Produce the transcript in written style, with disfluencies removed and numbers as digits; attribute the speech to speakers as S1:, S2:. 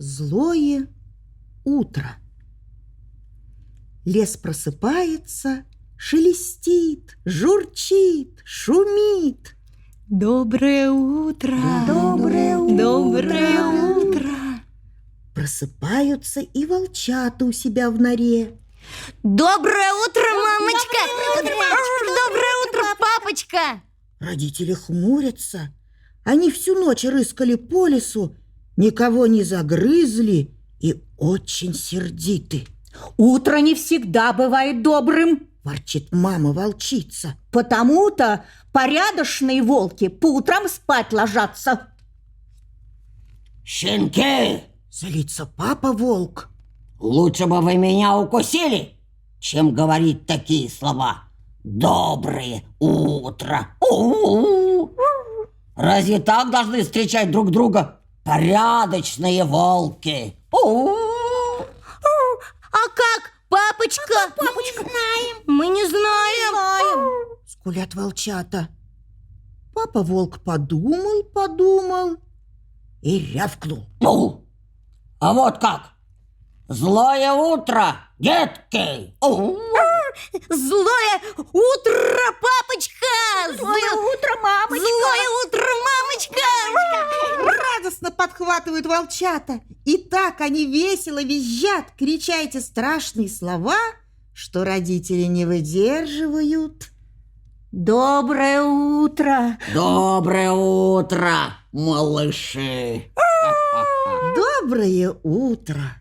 S1: Злое утро. Лес просыпается, шелестит, журчит, шумит.
S2: Доброе утро!
S1: Доброе утро!
S2: Доброе утро!
S1: Просыпаются и волчата у себя в норе.
S2: Доброе утро, мамочка! Доброе утро, папочка!
S1: Родители хмурятся. Они всю ночь рыскали по лесу, никого не загрызли и очень сердиты.
S3: Утро не всегда бывает добрым,
S1: Ворчит мама-волчица.
S3: потому-то порядочные волки по утрам спать ложатся.
S4: Щенки,
S1: Злится папа-волк.
S4: лучше бы вы меня укусили, чем говорить такие слова. Доброе утро. У-у-у. Разве так должны встречать друг друга порядочные волки? У-у-у.
S2: А как, папочка? Мы не знаем.
S1: Скулят волчата. Папа-волк подумал и рявкнул.
S4: У. А вот как? Злое утро, детки! У.
S2: Злое утро, папочка!
S3: Злое утро, мамочка!
S2: Злое утро, мамочка!
S1: Радостно подхватывают волчата. И так они весело визжат, крича эти страшные слова, что родители не выдерживают.
S3: Доброе утро!
S4: Доброе утро, малыши!
S1: Доброе утро!